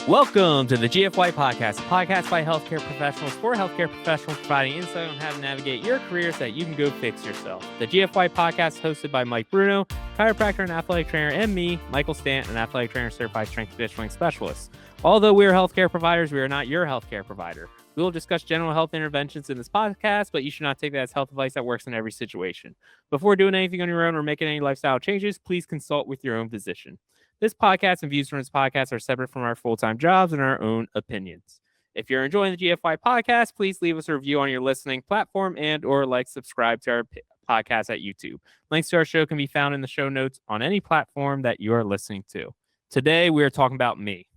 Welcome to the GFY Podcast, a podcast by healthcare professionals for healthcare professionals, providing insight on how to navigate your career so that you can go fix yourself. The GFY Podcast is hosted by Mike Bruno, chiropractor and athletic trainer, and me, Michael Stant, an athletic trainer certified strength and conditioning specialist. Although we are healthcare providers, we are not your healthcare provider. We will discuss general health interventions in this podcast, but you should not take that as health advice that works in every situation. Before doing anything on your own or making any lifestyle changes, please consult with your own physician. This podcast and views from this podcast are separate from our full-time jobs and our own opinions. If you're enjoying the GFY podcast, please leave us a review on your listening platform and or subscribe to our podcast at YouTube. Links to our show can be found in the show notes on any platform that you are listening to. Today, we are talking about me.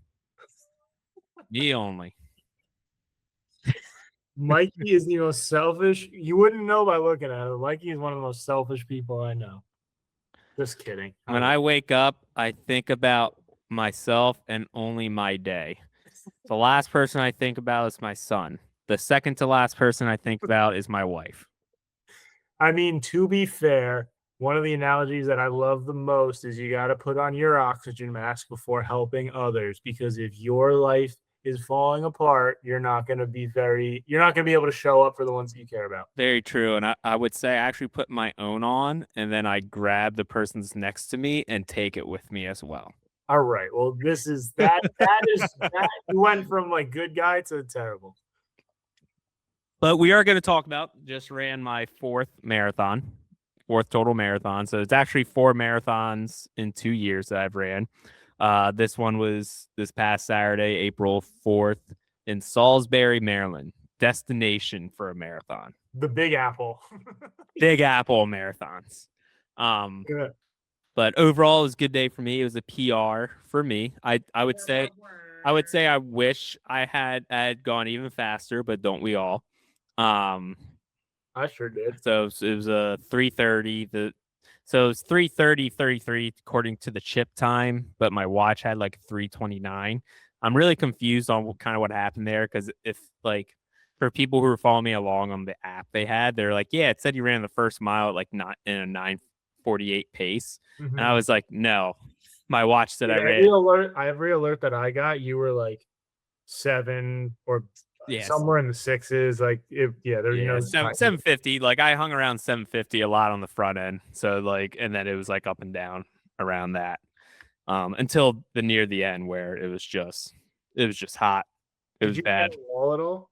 Me only. Mikey is the most selfish. You wouldn't know by looking at him. Mikey is one of the most selfish people I know. Just kidding. When I wake up, I think about myself and only my day. The last person I think about is my son. The second to last person I think about is my wife. I mean, to be fair, one of the analogies that I love the most is you got to put on your oxygen mask before helping others, because if your life is falling apart, you're not going to be able to show up for the ones that you care about. Very true. And I would say I actually put my own on, and then I grab the person's next to me and take it with me as well. All right. Well, this is that you went from like good guy to terrible. But we are going to talk about, just ran my fourth total marathon. So it's actually 4 marathons in 2 years that I've ran. This one was this past Saturday, April 4th in Salisbury, Maryland. Destination for a marathon. The Big Apple. Big Apple marathons. Yeah. But overall, it was a good day for me. It was a PR for me. I would say I wish I had gone even faster, but don't we all? I sure did. So it was a 3:30. So it's 3:30:33 according to the chip time, but my watch had like 3:29. I'm really confused on what happened there, because if for people who were following me along on the app they're like, yeah, it said you ran the first mile at not in a 9:48 pace. Mm-hmm. And I was like, no, my watch said I ran. Every alert that I got, you were like 7 or somewhere in the 6s. Like, there's 750. Like I hung around 750 a lot on the front end. So and then it was like up and down around that until near the end where it was just hot. It was bad. Did you hit a wall at all?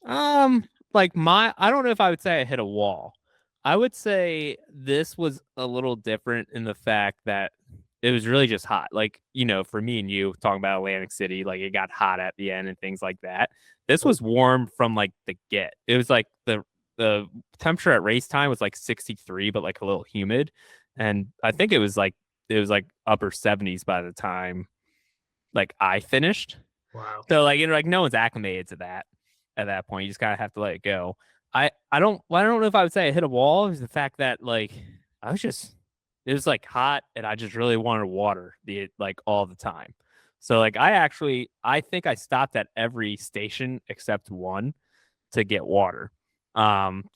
I don't know if I would say I hit a wall. I would say this was a little different in the fact that it was really just hot. For me and you talking about Atlantic City, it got hot at the end and things like that. This was warm from the get. It was like the temperature at race time was 63, but a little humid. And I think it was upper 70s by the time I finished. Wow. So no one's acclimated to that at that point. You just kind of have to let it go. I don't know if I would say I hit a wall. It was the fact that it was hot and I just really wanted water all the time. So I think I stopped at every station except one to get water.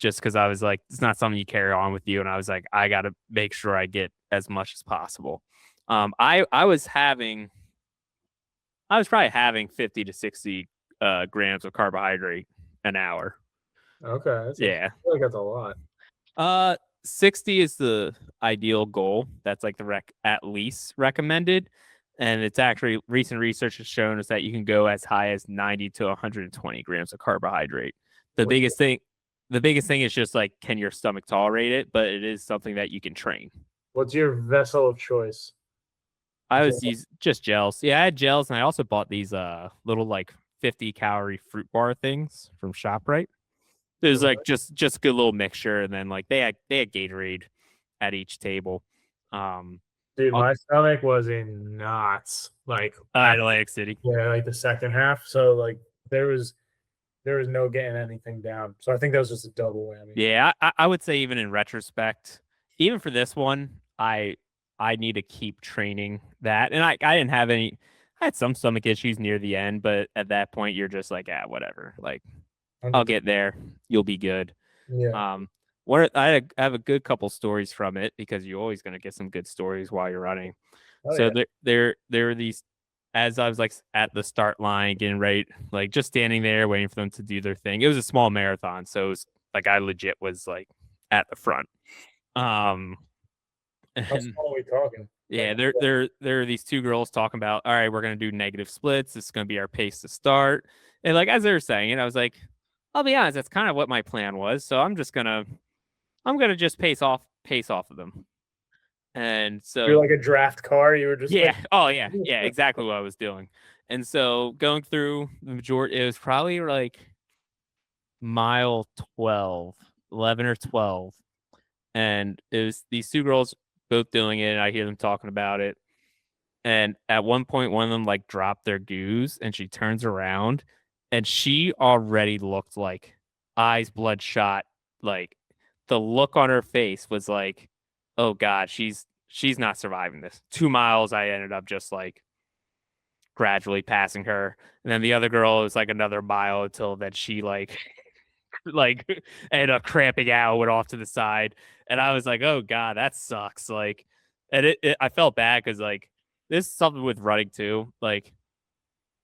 Just because I was it's not something you carry on with you, and I was I got to make sure I get as much as possible. I was probably having 50 to 60 grams of carbohydrate an hour. Okay. I feel like that's a lot. 60 is the ideal goal. That's the at least recommended. And it's actually recent research has shown us that you can go as high as 90 to 120 grams of carbohydrate. The biggest thing is just can your stomach tolerate it? But it is something that you can train. What's your vessel of choice? I was using just gels. Yeah, I had gels, and I also bought these little 50 calorie fruit bar things from ShopRite. It was just a good little mixture, and then they had Gatorade at each table. Dude, my stomach was in knots. Atlantic City. Yeah, the second half. So there was no getting anything down. So I think that was just a double whammy. Yeah, I would say even in retrospect, even for this one, I need to keep training that. And I didn't have any. I had some stomach issues near the end, but at that point, you're just whatever. I'll get there. You'll be good. Yeah. I have a good couple stories from it, because you're always going to get some good stories while you're running. There were these as I was like at the start line, getting ready, like just standing there waiting for them to do their thing. It was a small marathon, so it was like I legit was like at the front. Um, How and small are we talking? yeah, Like, there are these two girls talking about, all right, we're gonna do negative splits. This is gonna be our pace to start. And like as they were saying it, I was like, I'll be honest, that's kind of what my plan was. So I'm gonna just pace off of them. And you're so like a draft car. You were just yeah, like, oh yeah, exactly what I was doing. And so going through the majority, it was probably like mile 12, 11 or 12. And it was these two girls both doing it, and I hear them talking about it. And at one point, one of them like dropped their goose, and she turns around, and she already looked like eyes bloodshot. Like the look on her face was like, "Oh God, she's not surviving this." 2 miles, I ended up just like gradually passing her, and then the other girl was like another mile until that she like like ended up cramping out, went off to the side, and I was like, "Oh God, that sucks." Like, and I felt bad because like this is something with running too. Like,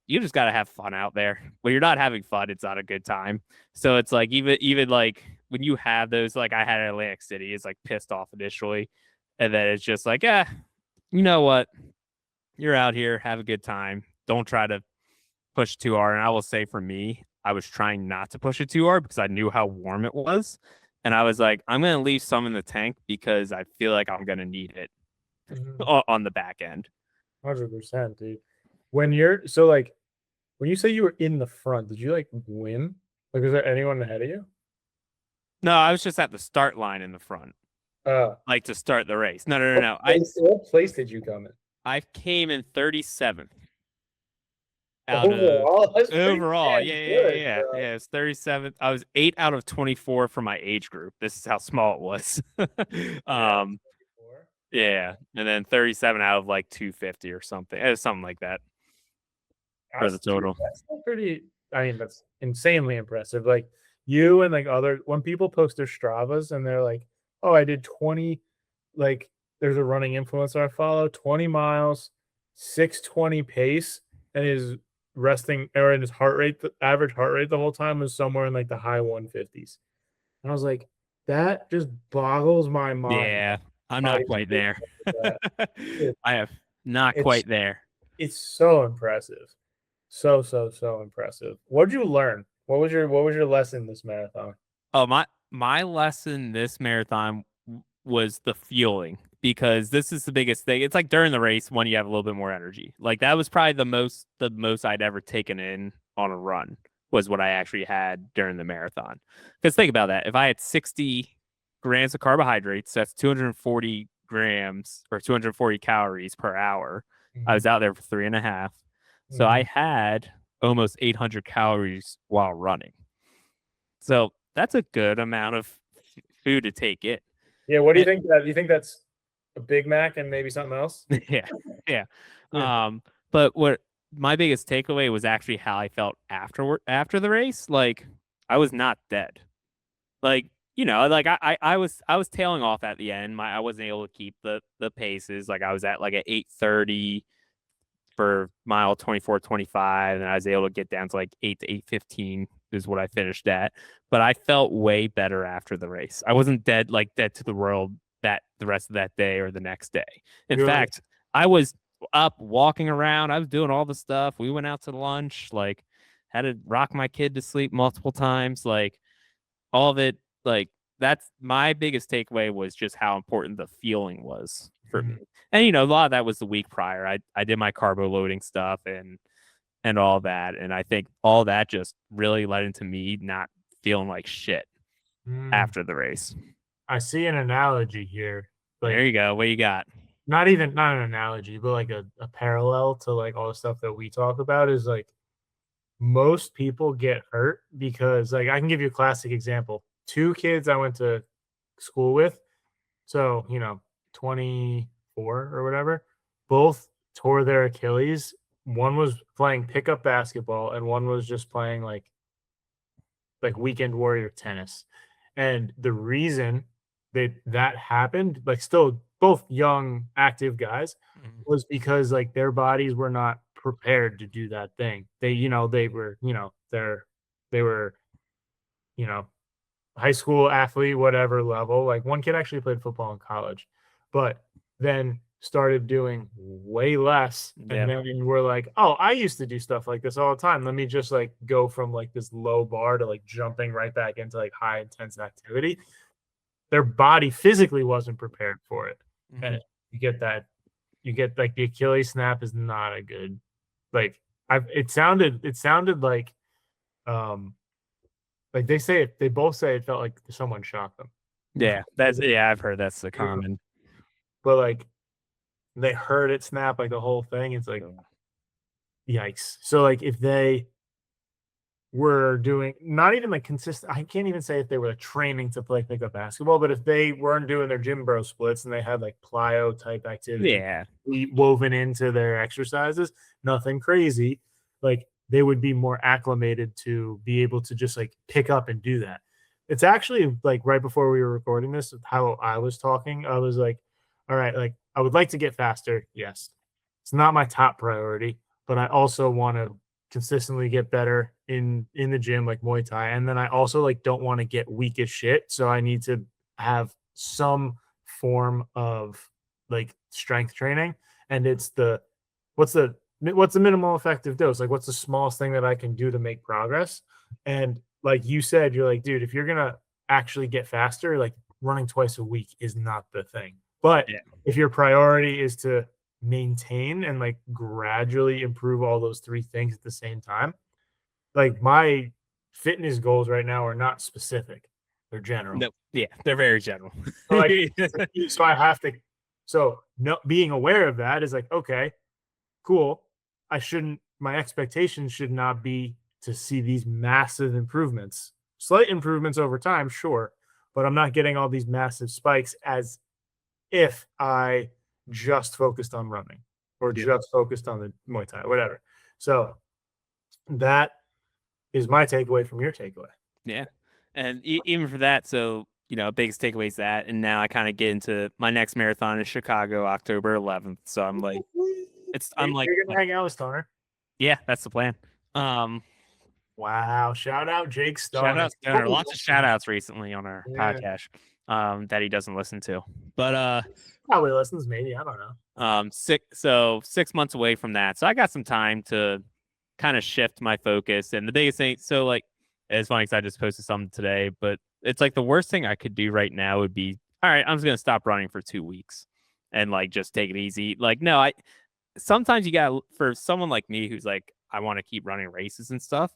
you just gotta have fun out there. When you're not having fun, it's not a good time. So it's like even like when you have those, like I had in Atlantic City, it's like pissed off initially, and then it's just like, you know what? You're out here, have a good time. Don't try to push too hard. And I will say for me, I was trying not to push it too hard because I knew how warm it was. And I was like, I'm going to leave some in the tank because I feel like I'm going to need it on the back end. 100%, dude. When you're so like when you say you were in the front, did you like win? Like, was there anyone ahead of you? No, I was just at the start line in the front, Uh, like to start the race. No. what place did you come in? I came in 37th out of Overall, that's pretty overall. damn good, bro. Yeah, it's 37th. I was 8 out of 24 for my age group. This is how small it was. Yeah, um, 24. yeah, and then 37 out of like 250 or something. It was something like that for the Dude, total. that's still pretty. I mean, that's insanely impressive. Like you and like other when people post their Stravas and they're like, "Oh, I did 20." Like, there's a running influencer I follow, 20 miles, 620 pace, and his resting or in his heart rate, the average heart rate the whole time was somewhere in like the high 150s. And I was like, that just boggles my mind. Yeah, I'm How not he's quite able there. to do that. It- I have not It's quite there. it's so impressive. So impressive. What'd you learn? What was your lesson this marathon? Oh, my lesson this marathon was the fueling because this is the biggest thing. It's like during the race when you have a little bit more energy. Like that was probably the most I'd ever taken in on a run was what I actually had during the marathon. Because think about that. If I had 60 grams of carbohydrates, that's 240 grams or 240 calories per hour. I Mhm, was out there for 3.5. So I mhm. had almost 800 calories while running. So that's a good amount of food to take in. Yeah, what do you And, think do you think that's a Big Mac and maybe something else? yeah, yeah. Yeah. But what my biggest takeaway was actually how I felt after the race. Like I was not dead. Like like I was tailing off at the end. I wasn't able to keep the paces. Like I was at like an 8:30 for mile 24, 25, and I was able to get down to like 8 to 8:15 is what I finished at. But I felt way better after the race. I wasn't dead to the world that the rest of that day or the next day. In You're like, fact, I was up walking around. I was doing all the stuff. We went out to lunch, like had to rock my kid to sleep multiple times, like all of it. Like that's my biggest takeaway was just how important the feeling was for me. mhm, And a lot of that was the week prior. I did my carbo loading stuff and all that, and I think all that just really led into me not feeling like shit mm. after the race. I see an analogy here, There like, you go. What you got? not an analogy, but like a parallel to like all the stuff that we talk about is like most people get hurt because like I can give you a classic example. 2 kids I went to school with, so, 24 or whatever, both tore their Achilles. One was playing pickup basketball and one was just playing like weekend warrior tennis. And the reason that happened, like still both young active guys, Mhm. was because like their bodies were not prepared to do that thing. They were, they were, you know, high school athlete, whatever level. Like one kid actually played football in college, but then started doing way less. And Yeah. then we're like, oh, I used to do stuff like this all the time. Let me just like go from like this low bar to like jumping right back into like high intense activity. Their body physically wasn't prepared for it. And you get that, you get like the Achilles snap is not a good, like it sounded like they both say it felt like someone shot them. Yeah. I've heard that's the common. But like they heard it snap like the whole thing. It's like yikes. So like if they were doing not even like consistent, I can't even say if they were training to play pickup basketball, but if they weren't doing their gym bro splits and they had like plyo type activity Yeah. woven into their exercises, nothing crazy, like they would be more acclimated to be able to just like pick up and do that. It's actually like right before we were recording this, how I was talking, I was like, all right, like I would like to get faster. Yes. It's not my top priority, but I also want to consistently get better in the gym like Muay Thai. And then I also like don't want to get weak as shit. So I need to have some form of like strength training. And it's what's the minimal effective dose? Like what's the smallest thing that I can do to make progress? And like you said, you're like, dude, if you're gonna actually get faster, like running twice a week is not the thing. But Yeah. if your priority is to maintain and like gradually improve all those three things at the same time, like my fitness goals right now are not specific, they're general. No. Yeah. They're very general. So, like, so I have to, so no, being aware of that is like, okay, cool. My expectations should not be to see these massive improvements. Slight improvements over time, sure, but I'm not getting all these massive spikes as if I just focused on running or just focused on the Muay Thai, whatever. So that is my takeaway from your takeaway. Yeah. And even for that, so, biggest takeaway is that. And now I kind of get into my next marathon is Chicago, October 11th. So I'm like, You're gonna hang out with Stoner. Yeah, that's the plan. Wow. Shout out Jake Stoner. Shout out Stoner. Lots of shout outs recently on our podcast that he doesn't listen to. But probably listens, maybe. I don't know. 6 months away from that. So I got some time to kind of shift my focus. And the biggest thing, so like it's funny because I just posted something today, but it's like the worst thing I could do right now would be, all right, I'm just gonna stop running for 2 weeks and like just take it easy. Like, no, sometimes you got, for someone like me who's like, I want to keep running races and stuff.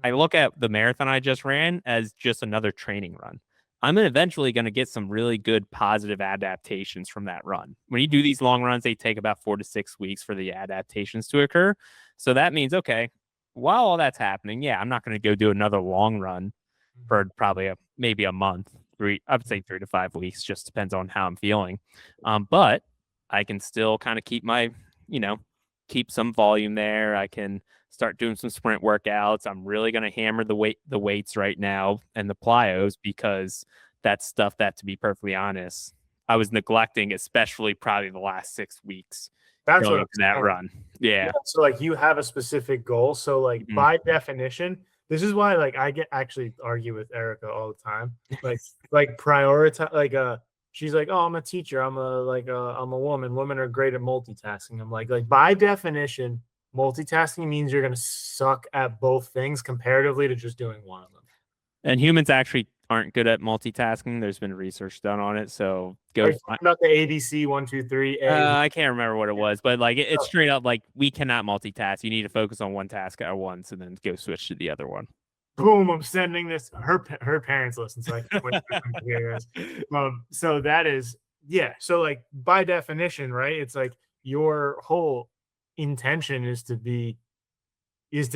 I look at the marathon I just ran as just another training run. I'm eventually going to get some really good positive adaptations from that run. When you do these long runs, they take about 4 to 6 weeks for the adaptations to occur. So that means, okay, while all that's happening, yeah, I'm not going to go do another long run for probably maybe a month. I would say 3 to 5 weeks, just depends on how I'm feeling. But I can still kind of keep my, keep some volume there. I can start doing some sprint workouts. I'm really going to hammer the weights right now and the plyos, because that's stuff that, to be perfectly honest, I was neglecting, especially probably the last 6 weeks. That's going into that run. Yeah. So like you have a specific goal. So like by definition, this is why like I actually argue with Erica all the time. Like prioritize, like she's like, oh, I'm a teacher. I'm a woman. Women are great at multitasking. I'm like by definition, multitasking means you're going to suck at both things comparatively to just doing one of them. And humans actually aren't good at multitasking. There's been research done on it. So go about the ABC 1, 2, 3. I can't remember what it was, but like it's straight up like we cannot multitask. You need to focus on one task at once and then go switch to the other one. Boom! I'm sending this. Her parents listen, so I can't wait to hear this. So that is So like by definition, right? It's like your whole intention is to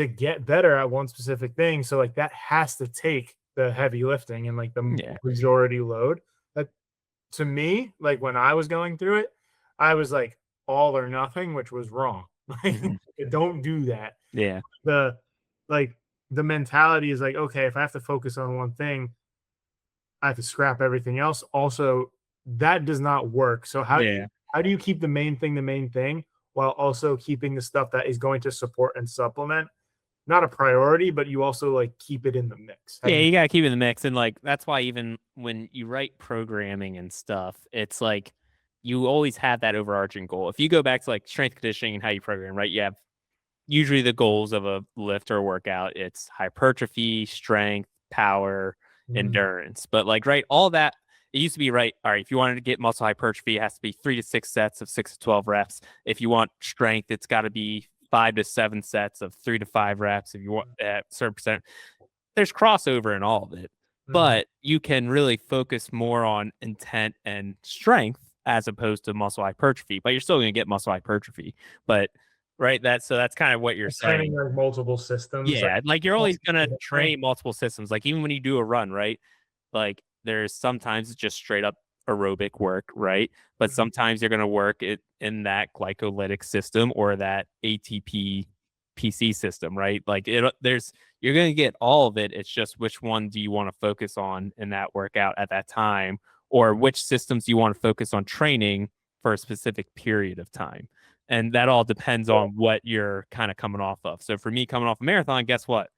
get better at one specific thing. So like that has to take the heavy lifting and like the majority load. That to me, like when I was going through it, I was like all or nothing, which was wrong. Like don't do that. Yeah. The mentality is like, okay, if I have to focus on one thing, I have to scrap everything else. Also, that does not work. So how do you keep the main thing while also keeping the stuff that is going to support and supplement not a priority, but you also like keep it in the mix. Yeah, you gotta keep it in the mix, and like that's why even when you write programming and stuff, it's like you always have that overarching goal. If you go back to like strength conditioning and how you program, right? You have usually the goals of a lift or workout. It's hypertrophy, strength, power, endurance. But like right, all that it used to be right. All right, if you wanted to get muscle hypertrophy, it has to be 3 to 6 sets of 6 to 12 reps. If you want strength, it's got to be 5 to 7 sets of 3 to 5 reps. If you want at certain percent, there's crossover in all of it, but you can really focus more on intent and strength as opposed to muscle hypertrophy. But you're still going to get muscle hypertrophy. But right, that's kind of what you're training saying. like multiple systems. Yeah, like you're always going to multiple train multiple systems. Like even when you do a run, right? Like there's sometimes it's just straight up aerobic work, right? But sometimes you're going to work it in that glycolytic system or that ATP PC system, right? Like you're going to get all of it. It's just which one do you want to focus on in that workout at that time, or which systems do you want to focus on training for a specific period of time. And that all depends on what you're kind of coming off of. So for me, coming off a marathon, guess what?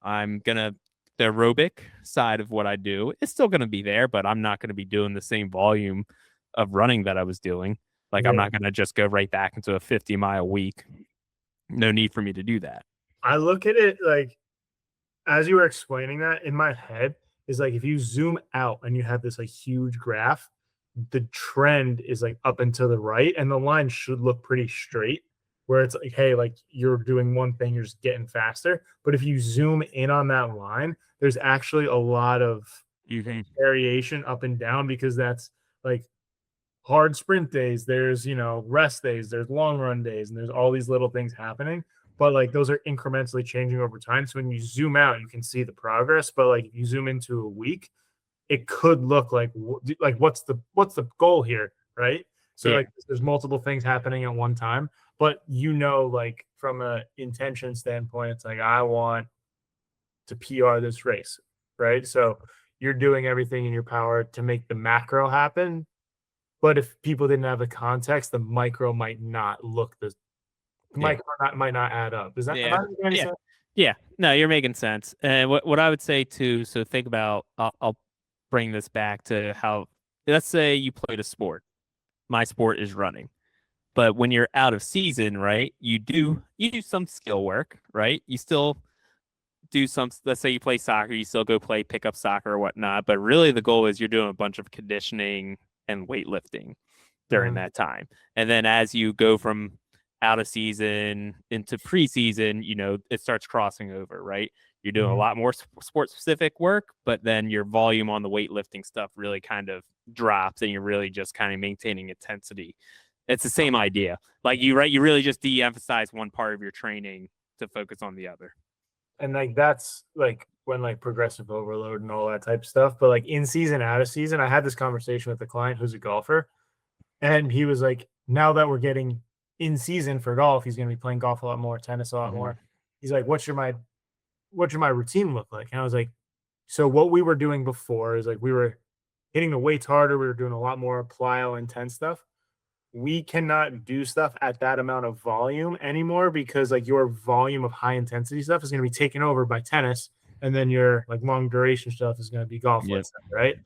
The aerobic side of what I do is still going to be there, but I'm not going to be doing the same volume of running that I was doing. Like I'm not going to just go right back into a 50-mile week. No need for me to do that. I look at it like, as you were explaining that in my head, is like if you zoom out and you have this like huge graph, the trend is like up and to the right, and the line should look pretty straight. Where it's like, hey, like you're doing one thing, you're just getting faster. But if you zoom in on that line, there's actually a lot of variation up and down because that's like hard sprint days, there's rest days, there's long run days, and there's all these little things happening. But like those are incrementally changing over time. So when you zoom out, you can see the progress. But like if you zoom into a week, it could look like what's the goal here, right? So like there's multiple things happening at one time, but like from a intention standpoint, it's like I want to PR this race, right? So you're doing everything in your power to make the macro happen. But if people didn't have the context, the micro might not look the micro might not add up. Am I making any sense? Yeah. No, you're making sense. And what I would say too, so think about I'll bring this back to how let's say you played a sport. My sport is running. But when you're out of season, right, you do some skill work, right? You still do some, let's say you play soccer, you still go play pickup soccer or whatnot. But really the goal is you're doing a bunch of conditioning and weightlifting during that time. And then as you go from out of season into preseason, it starts crossing over, right? You're doing a lot more sport specific work, but then your volume on the weightlifting stuff really kind of drops and you're really just kind of maintaining intensity. It's the same idea. Like you really just de-emphasize one part of your training to focus on the other. And like that's like when like progressive overload and all that type of stuff. But like in season, out of season, I had this conversation with a client who's a golfer, and he was like, now that we're getting in season for golf, he's going to be playing golf a lot more, tennis a lot more. He's like, what should my routine look like? And I was like, so what we were doing before is like we were hitting the weights harder. We were doing a lot more plyo intense stuff. We cannot do stuff at that amount of volume anymore because like your volume of high intensity stuff is going to be taken over by tennis, and then your like long duration stuff is going to be golf, let's say, right?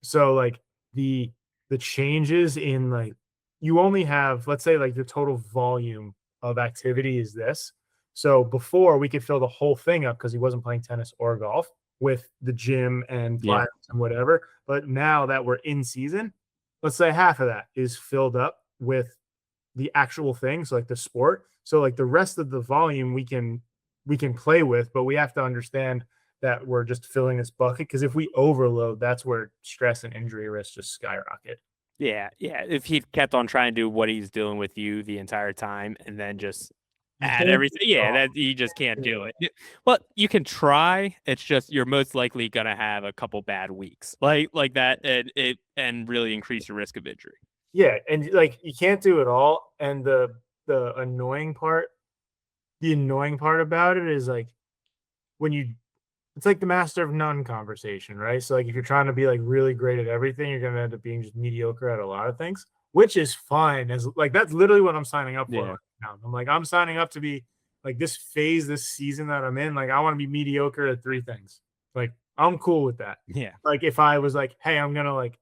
So like the changes in like you only have, let's say, like the total volume of activity is this. So before we could fill the whole thing up because he wasn't playing tennis or golf with the gym and plyo and whatever. But now that we're in season, let's say half of that is filled up with the actual thing, so like the sport. So like the rest of the volume we can play with, but we have to understand that we're just filling this bucket because if we overload, that's where stress and injury risks just skyrocket. Yeah. If he kept on trying to do what he's doing with you the entire time and then just add everything, that you just can't do it. Well, you can try. It's just you're most likely gonna have a couple bad weeks like that, and really increase your risk of injury. Yeah, and like you can't do it all. And the annoying part about it is like it's like the master of none conversation, right? So like if you're trying to be like really great at everything, you're gonna end up being just mediocre at a lot of things, which is fine. As like that's literally what I'm signing up for Yeah. right now. I'm like, I'm signing up to be like this phase, this season that I'm in. Like, I want to be mediocre at 3 things. Like, I'm cool with that. Yeah. Like, if I was like, hey, I'm gonna like,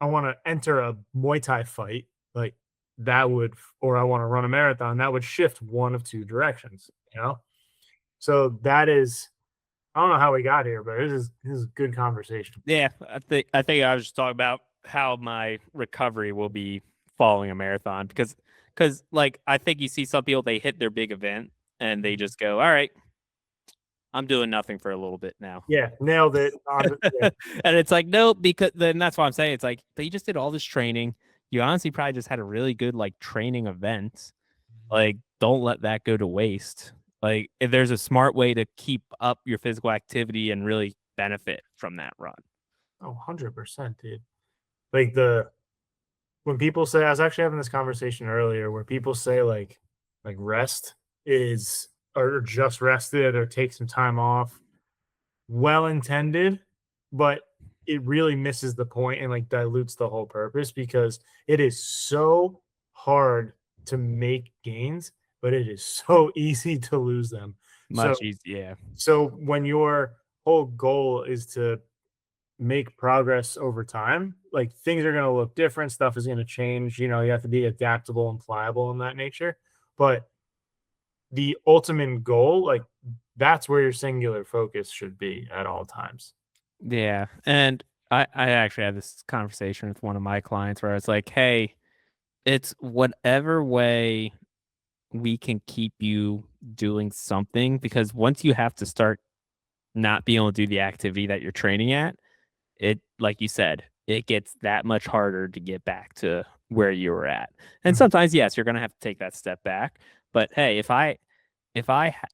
I want to enter a Muay Thai fight, like that would, or I want to run a marathon, that would shift one of 2 directions, you know? So that is, I don't know how we got here, but this is a good conversation. Yeah. I think I was just talking about how my recovery will be following a marathon because like I think you see some people they hit their big event and they just go, all right, I'm doing nothing for a little bit now. Yeah, nailed it. Yeah. And it's like, nope, because then that's why I'm saying it's like they just did all this training. You honestly probably just had a really good like training event. Like, don't let that go to waste. Like, if there's a smart way to keep up your physical activity and really benefit from that run. Oh, 100%, dude. Like the when people say, I was actually having this conversation earlier where people say like rest is or just rested or take some time off, well intended, but it really misses the point and like dilutes the whole purpose because it is so hard to make gains, but it is so easy to lose them. So Much easier. Yeah. so when your whole goal is to make progress over time, like things are going to look different, stuff is going to change, you have to be adaptable and pliable in that nature. But the ultimate goal, like that's where your singular focus should be at all times. Yeah. And I actually had this conversation with one of my clients where I was like, hey, it's whatever way we can keep you doing something because once you have to start not being able to do the activity that you're training at, it like you said, it gets that much harder to get back to where you were at. And Mhm. sometimes, yes, you're gonna have to take that step back. But hey, if I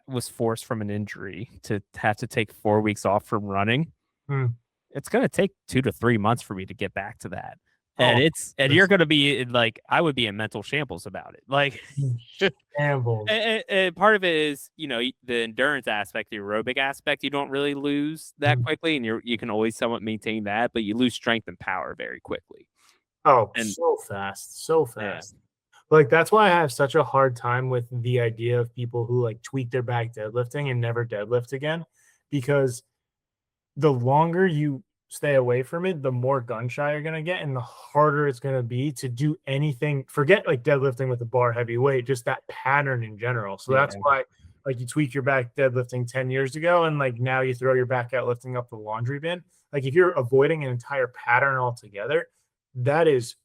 was forced from an injury to have to take 4 weeks off from running, Mm. it's gonna take 2 to 3 months for me to get back to that. And Oh, you're gonna be like I would be in mental shambles about it. Like shambles. and part of it is, the endurance aspect, the aerobic aspect, you don't really lose that Mhm. quickly, and you can always somewhat maintain that, but you lose strength and power very quickly. Oh, And so fast, so yeah, fast. Like that's why I have such a hard time with the idea of people who like tweak their back deadlifting and never deadlift again because the longer you stay away from it, the more gun shy you're gonna get, and the harder it's gonna be to do anything. Forget like deadlifting with a bar heavy weight, just that pattern in general. So that's yeah, why like you tweak your back deadlifting 10 years ago, and like now you throw your back out lifting up the laundry bin. Like if you're avoiding an entire pattern altogether, that is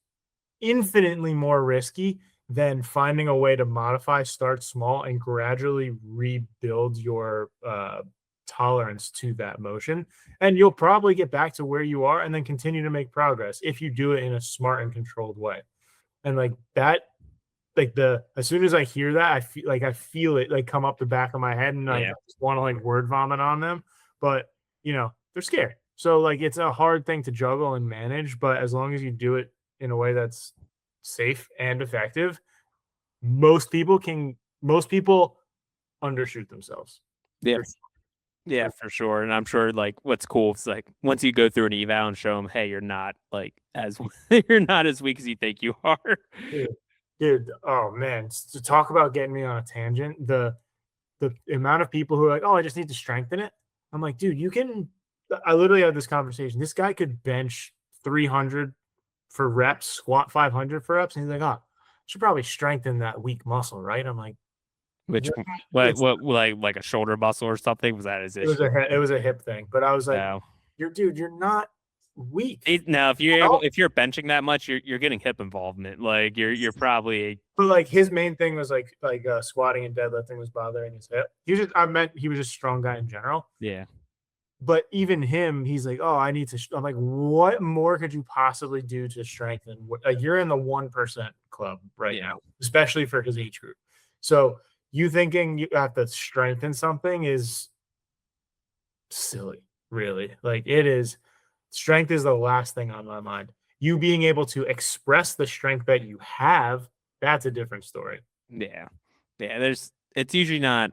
infinitely more risky than finding a way to modify, start small, and gradually rebuild your tolerance to that motion. And you'll probably get back to where you are and then continue to make progress if you do it in a smart and controlled way. And like that, like the as soon as I hear that, I feel it like come up the back of my head and like I yeah, just want to like word vomit on them. But they're scared. So like it's a hard thing to juggle and manage, but as long as you do it in a way that's safe and effective, most people undershoot themselves. yeah, For yeah, sure. for sure. And I'm sure like what's cool is like once you go through an eval and show them, hey, you're not like as you're not as weak as you think you are. Dude, dude, oh man, to talk about getting me on a tangent, the amount of people who are like, "Oh, I just need to strengthen it." I'm like, "Dude, you can." I literally had this conversation. This guy could bench 300 for reps, squat 500 for reps, and he's like, "Oh, should probably strengthen that weak muscle, right?" I'm like, Which "What?" It's what like a shoulder muscle or something was that his it was issue? a hip thing, but I was like, No. You're not weak." Now, No. if you're benching that much, you're getting hip involvement. Like you're probably But like his main thing was squatting and deadlifting was bothering his hip. I meant he was just a strong guy in general. yeah, But even him, he's like, "Oh, I need to." I'm like, "What more could you possibly do to strengthen?" Like you're in the 1% club right yeah, now, especially for his age group. So you thinking you have to strengthen something is silly, really. Like it is. Strength is the last thing on my mind. You being able to express the strength that you have, that's a different story. yeah, yeah. It's usually not.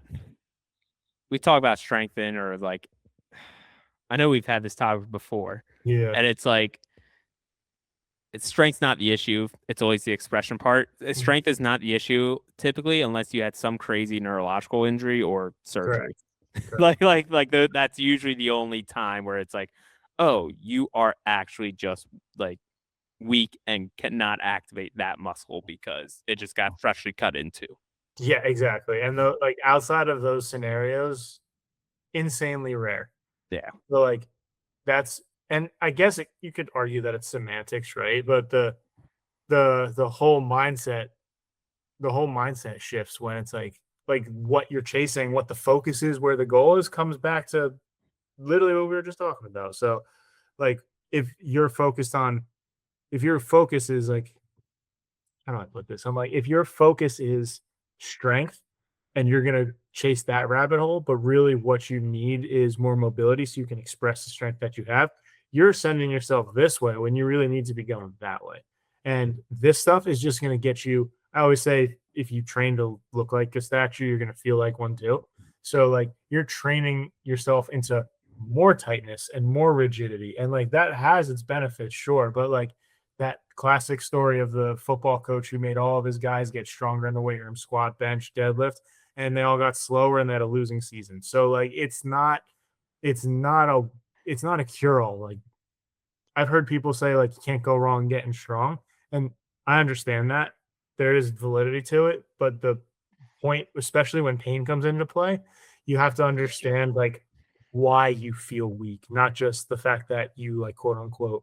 We talk about strengthen or like I know we've had this topic before, Yeah. and it's like strength's not the issue. It's always the expression part. Strength is not the issue typically, unless you had some crazy neurological injury or surgery. Correct. That's usually the only time where it's like, oh, you are actually just like weak and cannot activate that muscle because it just got freshly cut into. Yeah, exactly. And outside of those scenarios, insanely rare. Yeah. So that's and I guess you could argue that it's semantics, right? But the whole mindset shifts when it's like what you're chasing, what the focus is, where the goal is, comes back to literally what we were just talking about. So like if you're focused on if your focus is like how do I put this? I'm like, if your focus is strength and you're going to chase that rabbit hole, but really what you need is more mobility so you can express the strength that you have, you're sending yourself this way when you really need to be going that way. And this stuff is just going to get you. I always say, if you train to look like a statue, you're going to feel like one too. So, like, you're training yourself into more tightness and more rigidity. And like that has its benefits, sure. But like, that classic story of the football coach who made all of his guys get stronger in the weight room, squat, bench, deadlift, and they all got slower and they had a losing season. So like it's not a it's not a cure all. Like I've heard people say like you can't go wrong getting strong, and I understand that there is validity to it, but the point, especially when pain comes into play, you have to understand like why you feel weak, not just the fact that you like quote unquote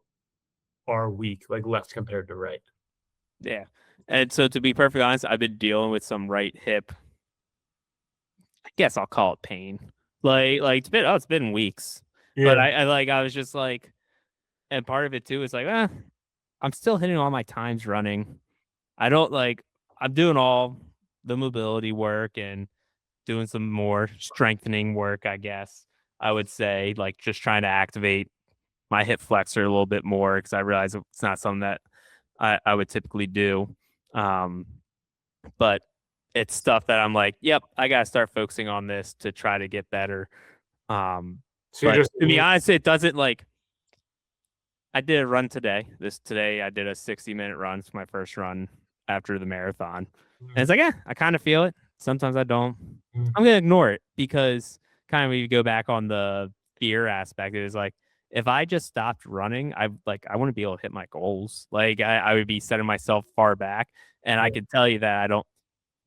are weak, like left compared to right. Yeah. And so to be perfectly honest, I've been dealing with some right hip. I guess I'll call it pain. It's been weeks. But Yeah. I was just like, and part of it too is like, I'm still hitting all my times running. I don't like I'm doing all the mobility work and doing some more strengthening work, I guess. I would say, like just trying to activate my hip flexor a little bit more because I realize it's not something that I would typically do. Um, but it's stuff that I'm like, yep, I gotta start focusing on this to try to get better. So you're But just to be honest, it doesn't like I did a run today. Today I did a 60-minute run. It's my first run after the marathon. And it's like, yeah, I kind of feel it. Sometimes I don't. Mhm. I'm gonna ignore it because kind of when you go back on the fear aspect, it is like if I just stopped running, I wouldn't be able to hit my goals. Like I would be setting myself far back. And I could tell you that I don't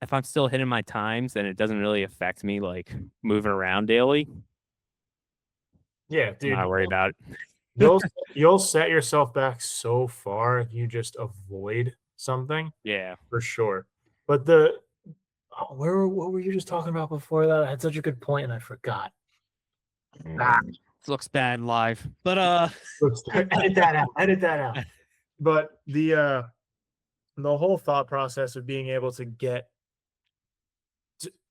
if I'm still hitting my times and it doesn't really affect me like moving around daily, Yeah, I'm dude, not worried about it. you'll you'll set yourself back so far if you just avoid something Yeah. for sure. But what were you just talking about before that? I had such a good point and I forgot. Ah, This looks bad live. But let's edit that out. Edit that out. But the whole thought process of being able to get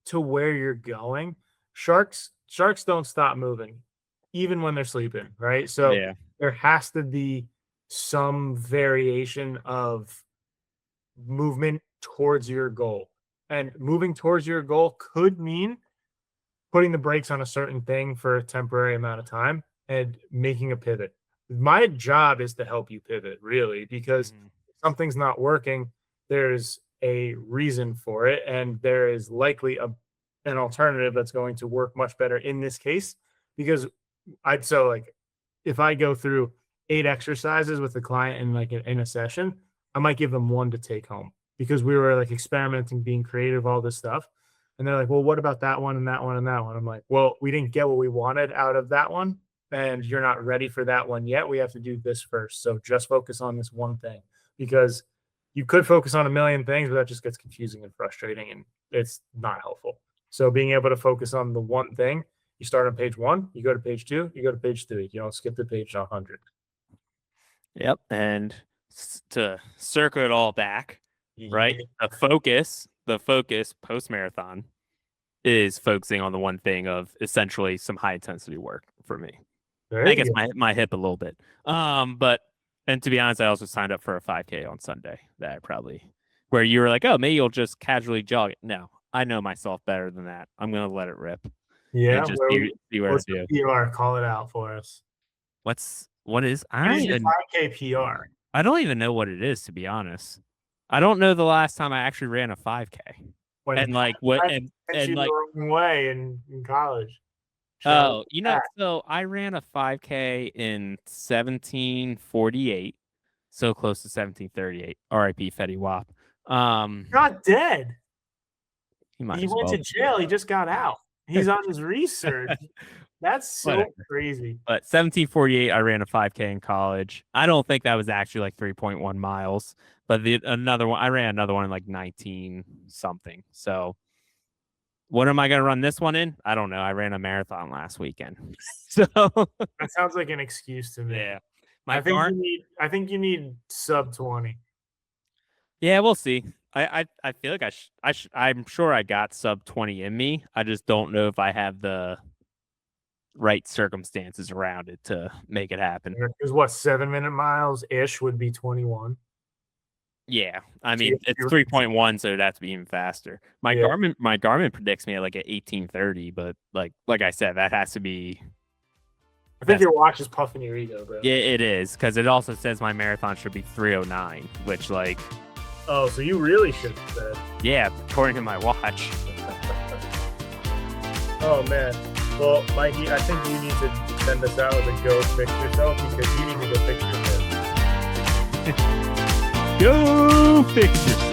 to where you're going, sharks don't stop moving, even when they're sleeping, right? So yeah. there has to be some variation of movement towards your goal. And moving towards your goal could mean putting the brakes on a certain thing for a temporary amount of time and making a pivot. My job is to help you pivot, really, because Mhm. if something's not working, there's a reason for it, and there is likely an alternative that's going to work much better in this case. Because I'd so like if I go through 8 exercises with the client in a session, I might give them one to take home because we were like experimenting, being creative, all this stuff. And they're like, well, what about that one and that one and that one? I'm like, well, we didn't get what we wanted out of that one. And you're not ready for that one yet. We have to do this first. So just focus on this one thing because you could focus on a million things, but that just gets confusing and frustrating and it's not helpful. So being able to focus on the one thing, you start on page one, you go to page two, you go to page three. You don't skip to page 100. Yep. And to circle it all back, right? Yeah. The focus post marathon is focusing on the one thing of essentially some high intensity work for me. There I you guess go. my hip a little bit. But and to be honest, I also signed up for a 5K on Sunday that I probably where you were like, oh, maybe you'll just casually jog it. No, I know myself better than that. I'm gonna let it rip and Yeah. just see what I What's the do. PR? Call it out for us. What is I What don't is your even 5K PR? I don't even know what it is, to be honest. I don't know the last time I actually ran a 5K. When And like what I sent you like the wrong way in college. oh, so I ran a 5K in 1748, so close to 1738. R.I.P. Fetty Wap. Not dead. He might He as went well. to jail. He just got out. He's on his research. That's so Whatever. crazy. But 1748, I ran a 5K in college. I don't think that was actually like 3.1 miles, but I ran another one in like 19 something. So what am I going to run this one in? I don't know. I ran a marathon last weekend. So That sounds like an excuse to me. yeah. I think you need sub 20. Yeah, we'll see. I feel like I'm sure I got sub 20 in me. I just don't know if I have the right circumstances around it to make it happen. Because what 7-minute miles ish would be 21. Yeah, I mean it's 3.1, so that's be even faster. My Garmin predicts me at like at 18:30, but like I said, that has to be. I think your watch is puffing your ego, bro. Yeah, it is, because it also says my marathon should be 3:09, which like. Oh, so you really should have said. Yeah, according to my watch. Oh man. Well, Mikey, I think you need to send us out with a go fix yourself, because you need to go fix yourself. Go fix yourself.